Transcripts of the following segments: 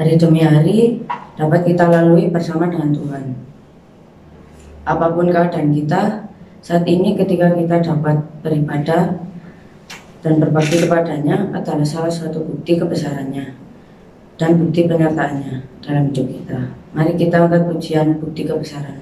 hari demi hari dapat kita lalui bersama dengan Tuhan. Apapun keadaan kita saat ini, ketika kita dapat beribadah dan berbakti kepadanya adalah salah satu bukti kebesarannya dan bukti penyertaannya dalam hidup kita. Mari kita angkat pujian bukti kebesaran.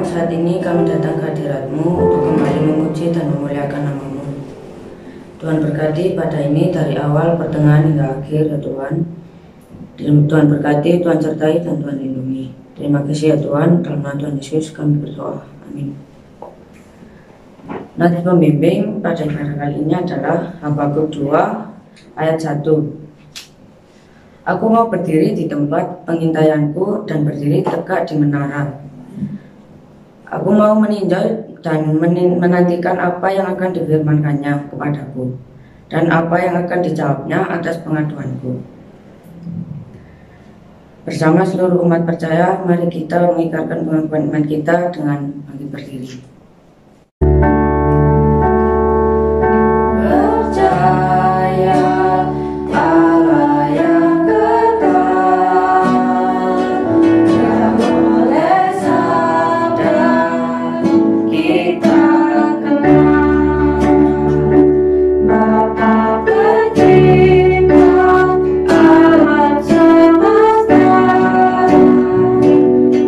Saat ini kami datang ke hadirat-Mu untuk kembali memuji dan memuliakan nama-Mu. Tuhan berkati pada ini dari awal, pertengahan hingga akhir ya Tuhan. Tuhan berkati, Tuhan sertai, dan Tuhan lindungi. Terima kasih ya Tuhan, dalam nama Tuhan Yesus kami berdoa. Amin. Nats pembimbing pada ibadah kali ini adalah Habakuk 2 ayat 1. Aku mau berdiri di tempat pengintaianku dan berdiri tegak di menara. Aku mau meninjau dan menantikan apa yang akan difirmankannya kepadaku dan apa yang akan dijawabnya atas pengaduanku. Bersama seluruh umat percaya, mari kita mengikrarkan pengakuan iman kita dengan bangkit berdiri.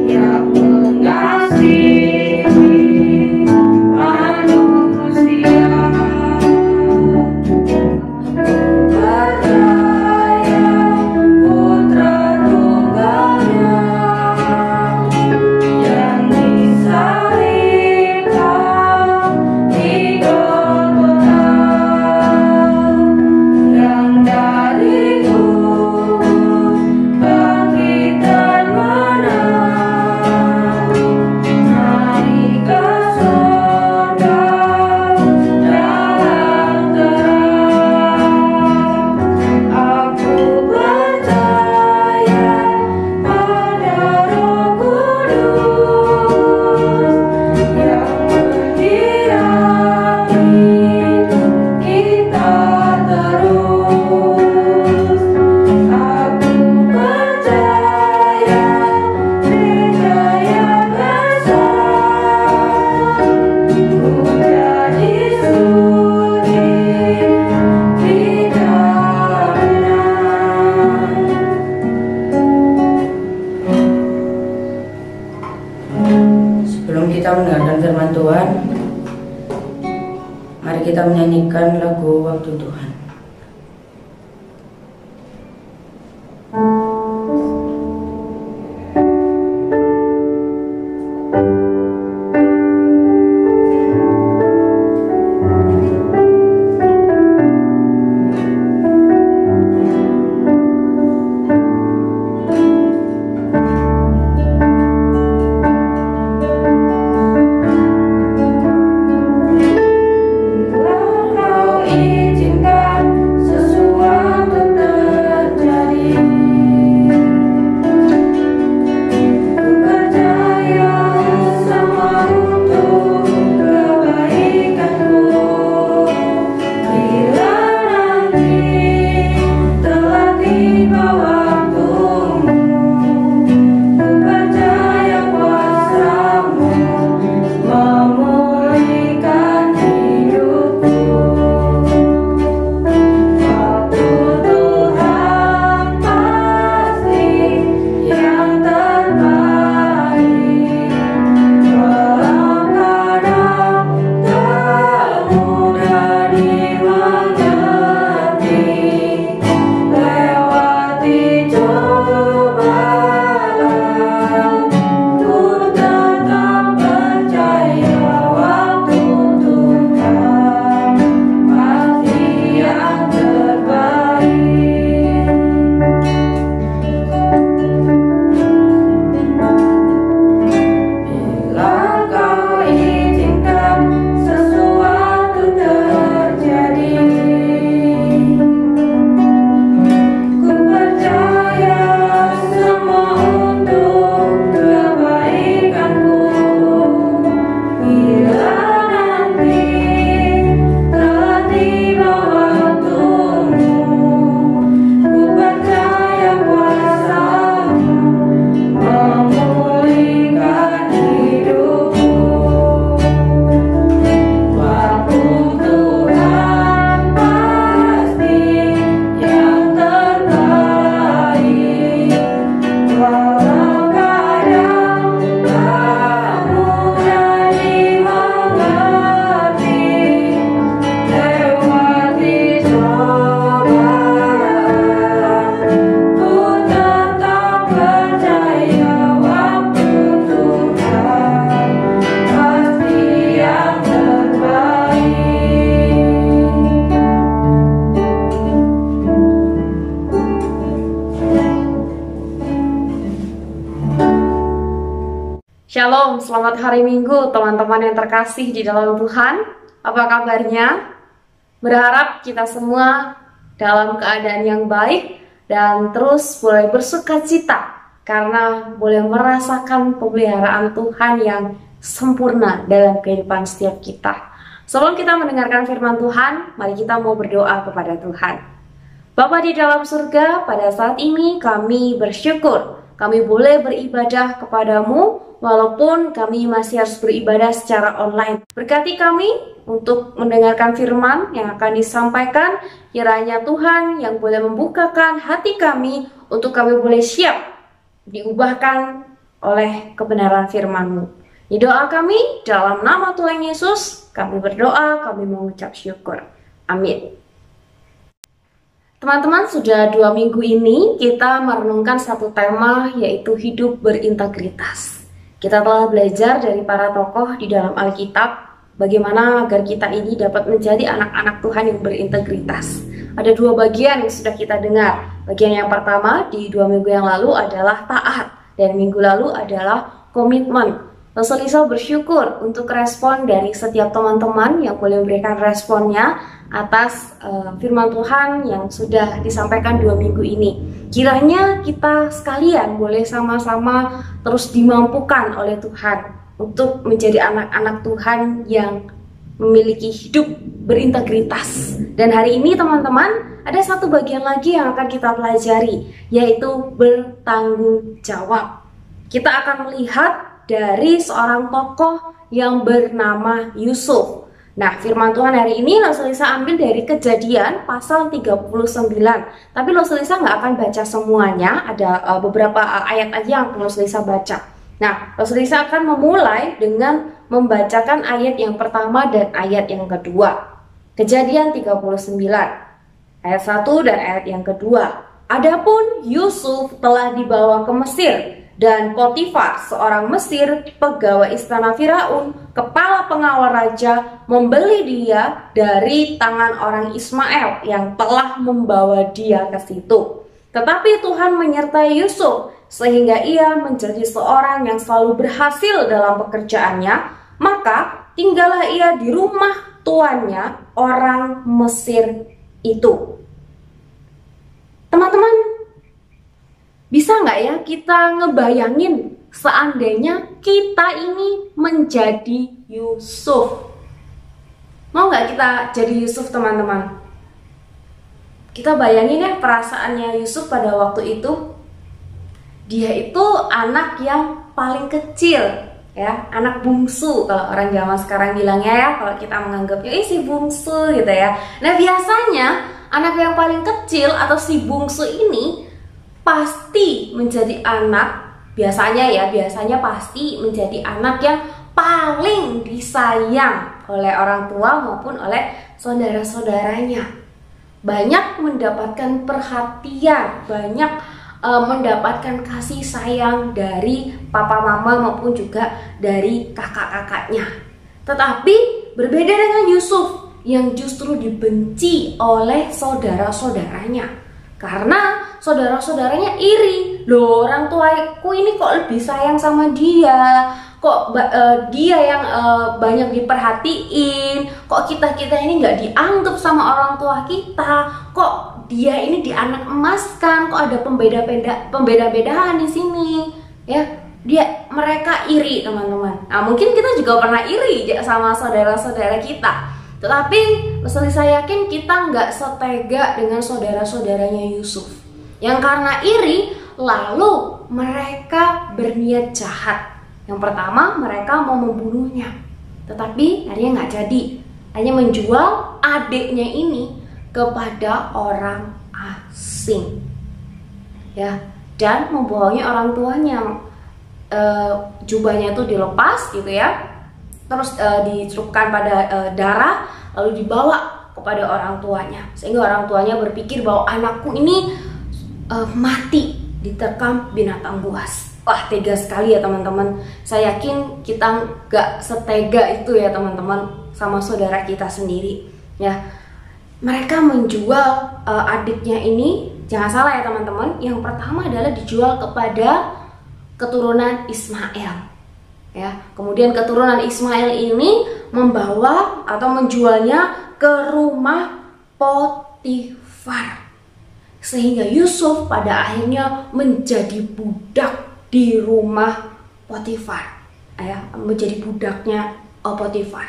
Yang mengasihi kita mendengarkan firman Tuhan, mari kita menyanyikan lagu Waktu Tuhan. Shalom, selamat hari Minggu teman-teman yang terkasih di dalam Tuhan. Apa kabarnya? Berharap kita semua dalam keadaan yang baik dan terus boleh bersukacita karena boleh merasakan pemeliharaan Tuhan yang sempurna dalam kehidupan setiap kita. Sebelum kita mendengarkan firman Tuhan, mari kita mau berdoa kepada Tuhan. Bapa di dalam surga, pada saat ini kami bersyukur kami boleh beribadah kepadamu walaupun kami masih harus beribadah secara online. Berkati kami untuk mendengarkan firman yang akan disampaikan. Kiranya Tuhan yang boleh membukakan hati kami untuk kami boleh siap diubahkan oleh kebenaran firman-Mu. Di doa kami dalam nama Tuhan Yesus, kami berdoa, kami mengucap syukur. Amin. Teman-teman, sudah 2 minggu ini kita merenungkan satu tema, yaitu hidup berintegritas. Kita telah belajar dari para tokoh di dalam Alkitab bagaimana agar kita ini dapat menjadi anak-anak Tuhan yang berintegritas. Ada 2 bagian yang sudah kita dengar. Bagian yang pertama di 2 minggu yang lalu adalah taat, dan minggu lalu adalah komitmen. Rasul Isa bersyukur untuk respon dari setiap teman-teman yang boleh memberikan responnya atas firman Tuhan yang sudah disampaikan 2 minggu ini. Kiranya kita sekalian boleh sama-sama terus dimampukan oleh Tuhan untuk menjadi anak-anak Tuhan yang memiliki hidup berintegritas. Dan hari ini teman-teman, ada satu bagian lagi yang akan kita pelajari, yaitu bertanggung jawab. Kita akan melihat dari seorang tokoh yang bernama Yusuf. Nah, firman Tuhan hari ini Rasul Isa ambil dari Kejadian pasal 39. Tapi Rasul Isa nggak akan baca semuanya, ada beberapa ayat aja yang Rasul Isa baca. Nah, Rasul Isa akan memulai dengan membacakan ayat yang pertama dan ayat yang kedua. Kejadian 39, ayat 1 dan ayat yang kedua. Adapun Yusuf telah dibawa ke Mesir, dan Potifar, seorang Mesir, pegawai istana Firaun, kepala pengawal raja, membeli dia dari tangan orang Ismail yang telah membawa dia ke situ. Tetapi Tuhan menyertai Yusuf, sehingga ia menjadi seorang yang selalu berhasil dalam pekerjaannya. Maka tinggallah ia di rumah tuannya, orang Mesir itu. Teman-teman, bisa nggak ya kita ngebayangin seandainya kita ini menjadi Yusuf? Mau nggak kita jadi Yusuf, teman-teman? Kita bayangin ya perasaannya Yusuf pada waktu itu. Dia itu anak yang paling kecil, ya, anak bungsu kalau orang zaman sekarang bilangnya ya, kalau kita menganggapnya si bungsu gitu ya. Nah, biasanya anak yang paling kecil atau si bungsu ini pasti menjadi anak, biasanya pasti menjadi anak yang paling disayang oleh orang tua maupun oleh saudara-saudaranya. Banyak mendapatkan perhatian, banyak mendapatkan kasih sayang dari papa mama maupun juga dari kakak-kakaknya. Tetapi berbeda dengan Yusuf yang justru dibenci oleh saudara-saudaranya, karena saudara-saudaranya iri. Loh, orang tuaku ini kok lebih sayang sama dia, kok dia yang banyak diperhatiin, kok kita ini nggak dianggap sama orang tua kita, kok dia ini dianak emaskan, kok ada pembeda-bedaan di sini, ya. Mereka iri, teman-teman. Nah, mungkin kita juga pernah iri sama saudara-saudara kita. Tetapi saya yakin kita nggak setega dengan saudara-saudaranya Yusuf, yang karena iri lalu mereka berniat jahat. Yang pertama, mereka mau membunuhnya, tetapi akhirnya nggak jadi, hanya menjual adiknya ini kepada orang asing, ya, dan membohongi orang tuanya. Jubahnya itu dilepas gitu ya, terus dicelupkan pada darah, lalu dibawa kepada orang tuanya, sehingga orang tuanya berpikir bahwa anakku ini mati diterkam binatang buas. Wah, tega sekali ya teman-teman. Saya yakin kita nggak setega itu ya teman-teman sama saudara kita sendiri, ya. Mereka menjual adiknya ini, jangan salah ya teman-teman, yang pertama adalah dijual kepada keturunan Ismail, ya. Kemudian keturunan Ismail ini membawa atau menjualnya ke rumah Potifar, sehingga Yusuf pada akhirnya menjadi budak di rumah Potifar, ya, menjadi budaknya Potifar.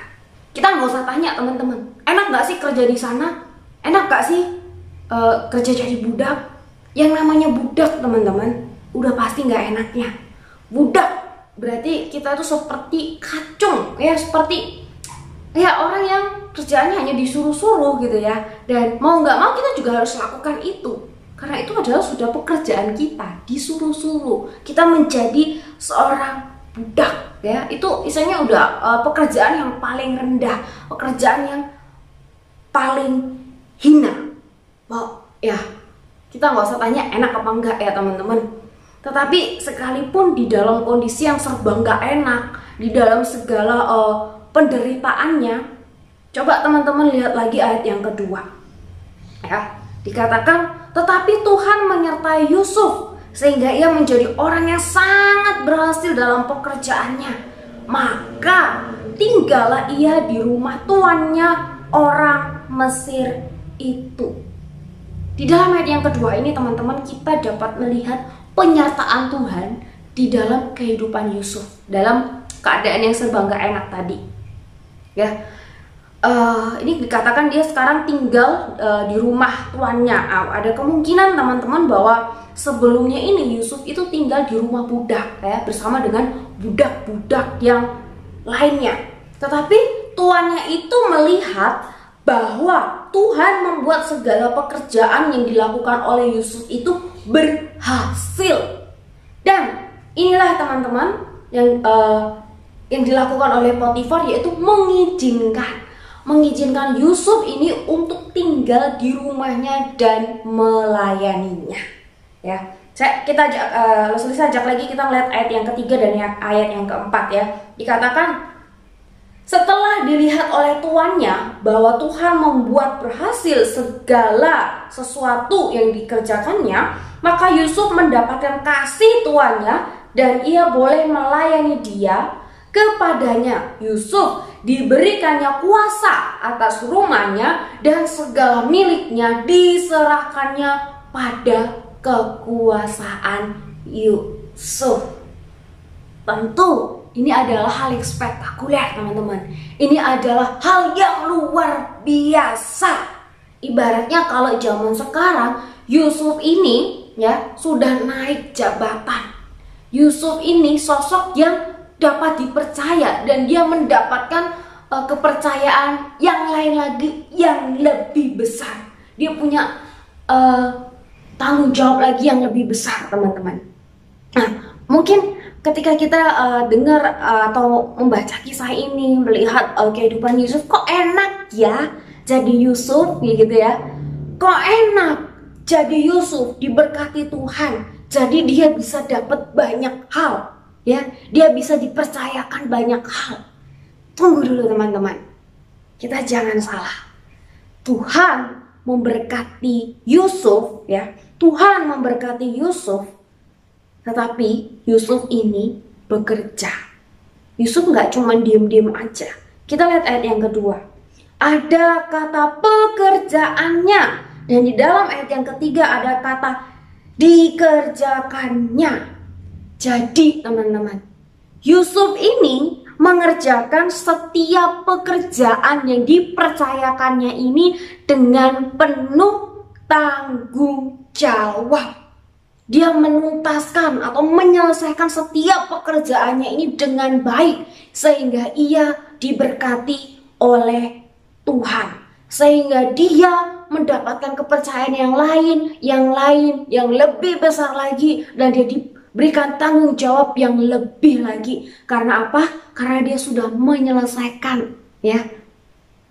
Kita nggak usah tanya teman-teman, enak nggak sih kerja di sana? Enak nggak sih kerja jadi budak? Yang namanya budak, teman-teman, udah pasti nggak enaknya. Budak berarti kita tuh seperti kacung, ya, seperti ya orang yang kerjaannya hanya disuruh-suruh gitu ya. Dan mau nggak mau kita juga harus lakukan itu, karena itu adalah sudah pekerjaan kita, disuruh-suruh. Kita menjadi seorang budak, ya, itu istilahnya udah pekerjaan yang paling rendah, pekerjaan yang paling hina. Mau ya, kita nggak usah tanya enak apa enggak ya teman-teman. Tetapi sekalipun di dalam kondisi yang serba nggak enak, di dalam segala penderitaannya, coba teman-teman lihat lagi ayat yang kedua, ya. Dikatakan, tetapi Tuhan menyertai Yusuf sehingga ia menjadi orang yang sangat berhasil dalam pekerjaannya. Maka tinggallah ia di rumah tuannya, orang Mesir itu. Di dalam ayat yang kedua ini teman-teman, kita dapat melihat penyertaan Tuhan di dalam kehidupan Yusuf, dalam keadaan yang serba nggak enak tadi, ya. Ini dikatakan dia sekarang tinggal di rumah tuannya. Ada kemungkinan teman-teman bahwa sebelumnya ini Yusuf itu tinggal di rumah budak, ya, bersama dengan budak-budak yang lainnya. Tetapi tuannya itu melihat bahwa Tuhan membuat segala pekerjaan yang dilakukan oleh Yusuf itu berhasil. Dan inilah teman-teman yang dilakukan oleh Potifar, yaitu mengizinkan Yusuf ini untuk tinggal di rumahnya dan melayaninya. Ya, kita ajak lagi, kita melihat ayat yang ketiga dan ayat yang keempat ya. Dikatakan setelah dilihat oleh tuannya bahwa Tuhan membuat berhasil segala sesuatu yang dikerjakannya, maka Yusuf mendapatkan kasih tuannya dan ia boleh melayani dia. Kepadanya Yusuf diberikannya kuasa atas rumahnya dan segala miliknya diserahkannya pada kekuasaan Yusuf. Tentu ini adalah hal yang spektakuler, teman-teman. Ini adalah hal yang luar biasa. Ibaratnya kalau zaman sekarang, Yusuf ini ya sudah naik jabatan. Yusuf ini sosok yang dapat dipercaya dan dia mendapatkan kepercayaan yang lain lagi yang lebih besar. Dia punya tanggung jawab lagi yang lebih besar, teman-teman. Nah, mungkin ketika kita dengar atau membaca kisah ini, melihat kehidupan Yusuf, kok enak ya jadi Yusuf gitu ya. Kok enak jadi Yusuf, diberkati Tuhan. Jadi dia bisa dapat banyak hal ya. Dia bisa dipercayakan banyak hal. Tunggu dulu teman-teman. Kita jangan salah. Tuhan memberkati Yusuf ya. Tuhan memberkati Yusuf. Tetapi Yusuf ini bekerja. Yusuf nggak cuma diem-diem aja. Kita lihat ayat yang kedua. Ada kata pekerjaannya. Dan di dalam ayat yang ketiga ada kata dikerjakannya. Jadi teman-teman, Yusuf ini mengerjakan setiap pekerjaan yang dipercayakannya ini dengan penuh tanggung jawab. Dia menuntaskan atau menyelesaikan setiap pekerjaannya ini dengan baik, sehingga ia diberkati oleh Tuhan, sehingga dia mendapatkan kepercayaan yang lebih besar lagi, dan dia diberikan tanggung jawab yang lebih lagi. Karena apa? Karena dia sudah menyelesaikan ya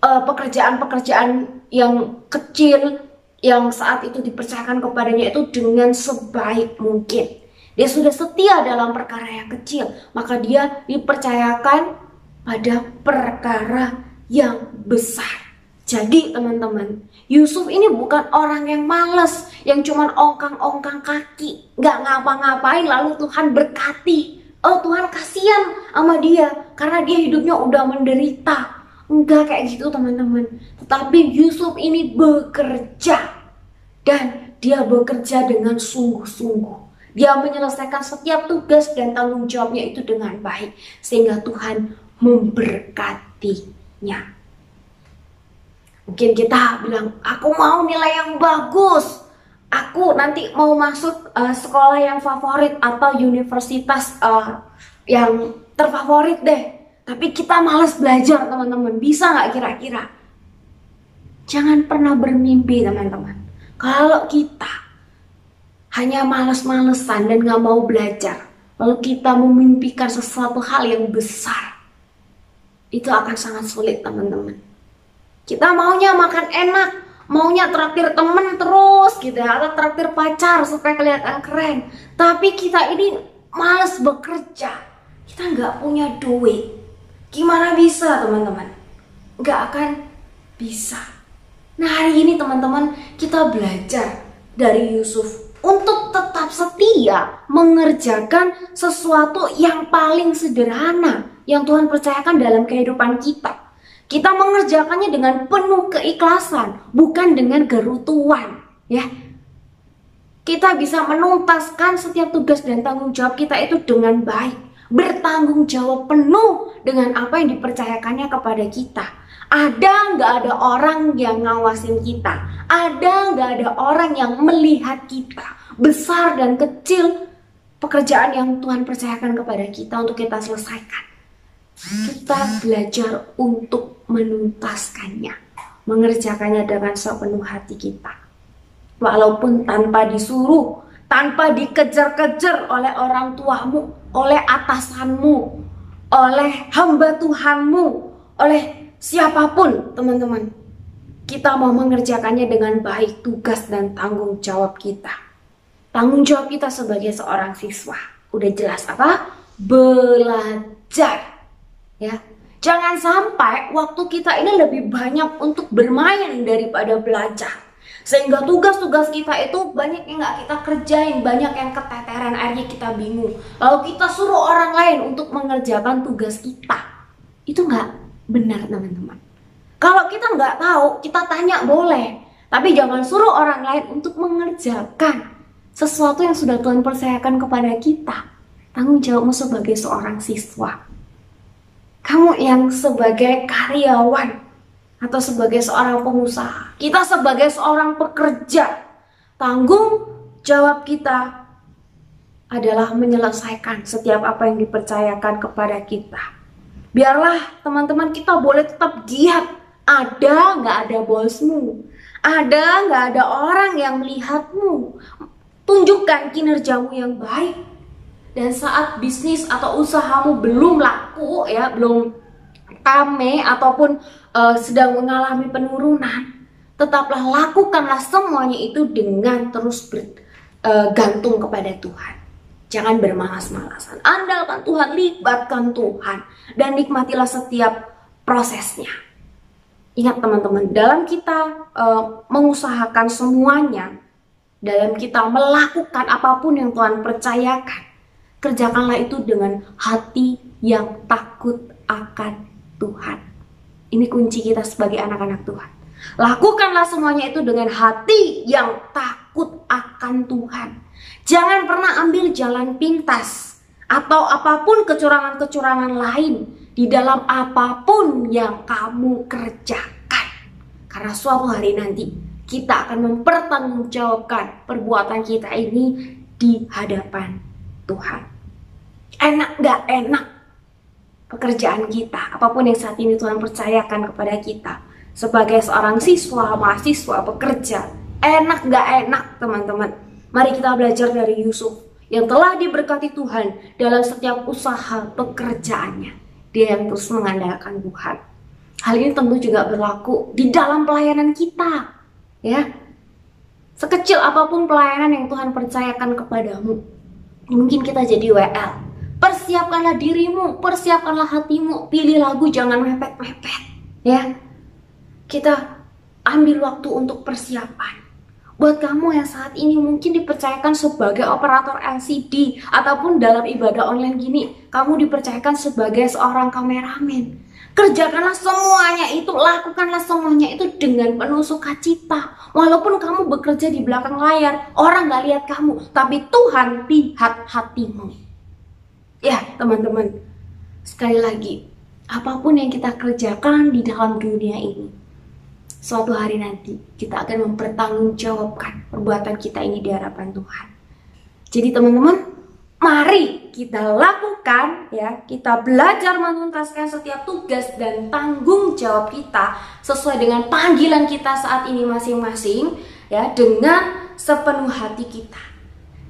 pekerjaan-pekerjaan yang kecil yang saat itu dipercayakan kepadanya itu dengan sebaik mungkin. Dia sudah setia dalam perkara yang kecil, maka dia dipercayakan pada perkara yang besar. Jadi teman-teman, Yusuf ini bukan orang yang malas, yang cuman ongkang-ongkang kaki, nggak ngapa-ngapain lalu Tuhan berkati. Oh, Tuhan kasihan sama dia karena dia hidupnya udah menderita. Enggak kayak gitu teman-teman. Tetapi Yusuf ini bekerja, dan dia bekerja dengan sungguh-sungguh. Dia menyelesaikan setiap tugas dan tanggung jawabnya itu dengan baik, sehingga Tuhan memberkatinya. Mungkin kita bilang, aku mau nilai yang bagus, aku nanti mau masuk sekolah yang favorit atau universitas yang terfavorit deh. Tapi kita malas belajar teman-teman. Bisa nggak kira-kira? Jangan pernah bermimpi teman-teman. Kalau kita hanya malas-malesan dan nggak mau belajar, lalu kita memimpikan sesuatu hal yang besar, itu akan sangat sulit teman-teman. Kita maunya makan enak, maunya traktir temen terus gitu ya, atau traktir pacar supaya kelihatan keren. Tapi kita ini malas bekerja, kita nggak punya duit. Gimana bisa teman-teman? Nggak akan bisa. Nah, hari ini teman-teman, kita belajar dari Yusuf untuk tetap setia mengerjakan sesuatu yang paling sederhana yang Tuhan percayakan dalam kehidupan kita. Kita mengerjakannya dengan penuh keikhlasan, bukan dengan gerutuan, ya. Kita bisa menuntaskan setiap tugas dan tanggung jawab kita itu dengan baik, bertanggung jawab penuh dengan apa yang dipercayakannya kepada kita. Ada nggak ada orang yang ngawasin kita, ada nggak ada orang yang melihat kita, besar dan kecil pekerjaan yang Tuhan percayakan kepada kita untuk kita selesaikan. Kita belajar untuk menuntaskannya, mengerjakannya dengan sepenuh hati kita, walaupun tanpa disuruh, tanpa dikejar-kejar oleh orang tuamu. oleh atasanmu, oleh hamba Tuhanmu, oleh siapapun teman-teman. Kita mau mengerjakannya dengan baik, tugas dan tanggung jawab kita. Tanggung jawab kita sebagai seorang siswa. Udah jelas apa? Belajar. Ya. Jangan sampai waktu kita ini lebih banyak untuk bermain daripada belajar. Sehingga tugas-tugas kita itu banyak yang nggak kita kerjain, banyak yang keteteran, akhirnya kita bingung. Lalu kita suruh orang lain untuk mengerjakan tugas kita. Itu nggak benar teman-teman. Kalau kita nggak tahu, kita tanya boleh. Tapi jangan suruh orang lain untuk mengerjakan sesuatu yang sudah Tuhan percayakan kepada kita. Tanggung jawabmu sebagai seorang siswa. Kamu yang sebagai karyawan atau sebagai seorang pengusaha, kita sebagai seorang pekerja, tanggung jawab kita adalah menyelesaikan setiap apa yang dipercayakan kepada kita. Biarlah teman-teman kita boleh tetap giat. Ada nggak ada bosmu, ada nggak ada orang yang melihatmu, tunjukkan kinerjamu yang baik. Dan saat bisnis atau usahamu belum laku, ya, belum rame ataupun sedang mengalami penurunan, tetaplah lakukanlah semuanya itu dengan terus bergantung kepada Tuhan. Jangan bermalas-malasan. Andalkan Tuhan, libatkan Tuhan, dan nikmatilah setiap prosesnya. Ingat teman-teman, dalam kita mengusahakan semuanya, dalam kita melakukan apapun yang Tuhan percayakan, kerjakanlah itu dengan hati yang takut akan Tuhan. Ini kunci kita sebagai anak-anak Tuhan. Lakukanlah semuanya itu dengan hati yang takut akan Tuhan. Jangan pernah ambil jalan pintas atau apapun kecurangan-kecurangan lain di dalam apapun yang kamu kerjakan. Karena suatu hari nanti kita akan mempertanggungjawabkan perbuatan kita ini di hadapan Tuhan. Enak gak enak pekerjaan kita, apapun yang saat ini Tuhan percayakan kepada kita sebagai seorang siswa, mahasiswa, pekerja, enak gak enak teman-teman. Mari kita belajar dari Yusuf yang telah diberkati Tuhan dalam setiap usaha pekerjaannya. Dia yang terus mengandalkan Tuhan. Hal ini tentu juga berlaku di dalam pelayanan kita, ya. Sekecil apapun pelayanan yang Tuhan percayakan kepadamu, mungkin kita jadi WL. Persiapkanlah dirimu, persiapkanlah hatimu, pilih lagu, jangan mepet-mepet, ya. Kita ambil waktu untuk persiapan. Buat kamu yang saat ini mungkin dipercayakan sebagai operator LCD ataupun dalam ibadah online gini, kamu dipercayakan sebagai seorang kameramen. Kerjakanlah semuanya itu, lakukanlah semuanya itu dengan penuh sukacita. Walaupun kamu bekerja di belakang layar, orang gak lihat kamu, tapi Tuhan lihat hatimu. Ya teman-teman, sekali lagi, apapun yang kita kerjakan di dalam dunia ini, suatu hari nanti kita akan mempertanggungjawabkan perbuatan kita ini di hadapan Tuhan. Jadi teman-teman, mari kita lakukan, ya, kita belajar menuntaskan setiap tugas dan tanggung jawab kita sesuai dengan panggilan kita saat ini masing-masing, ya, dengan sepenuh hati kita.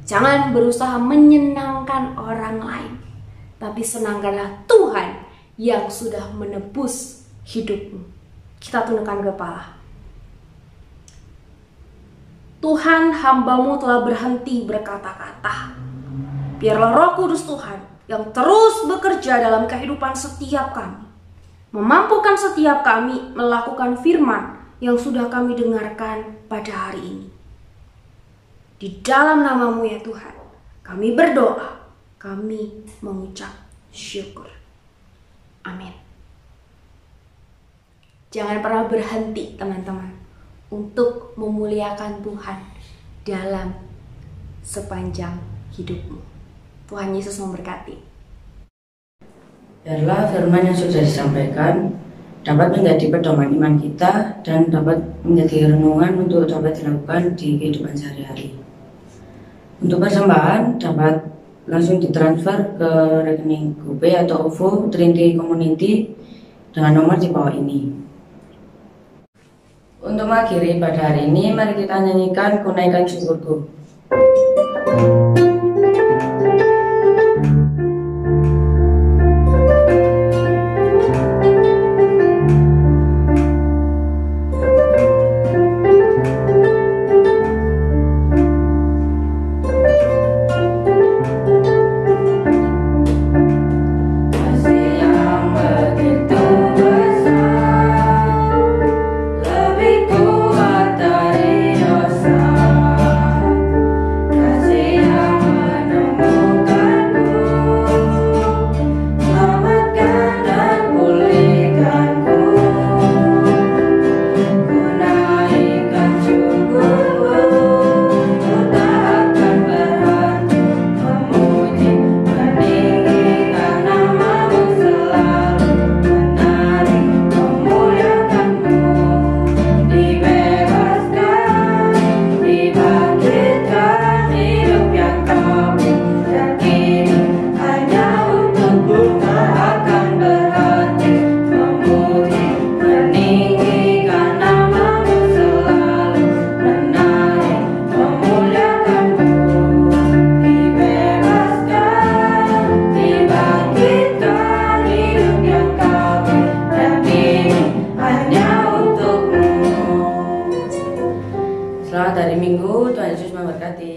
Jangan berusaha menyenangkan orang lain, tapi senangkanlah Tuhan yang sudah menebus hidupmu. Kita tundukkan kepala. Tuhan, hamba-Mu telah berhenti berkata-kata. Biarlah Roh Kudus Tuhan yang terus bekerja dalam kehidupan setiap kami, memampukan setiap kami melakukan firman yang sudah kami dengarkan pada hari ini. Di dalam nama-Mu ya Tuhan, kami berdoa, kami mengucap syukur. Amin. Jangan pernah berhenti teman-teman untuk memuliakan Tuhan dalam sepanjang hidupmu. Tuhan Yesus memberkati. Biarlah firman yang sudah disampaikan dapat menjadi pedoman iman kita dan dapat menjadi renungan untuk dapat dilakukan di kehidupan sehari-hari. Untuk persembahan dapat langsung ditransfer ke rekening GoPay atau OVO Trinity Community dengan nomor di bawah ini. Untuk mengakhiri pada hari ini, mari kita nyanyikan Kunaikan Syukurku. wabarakatuh.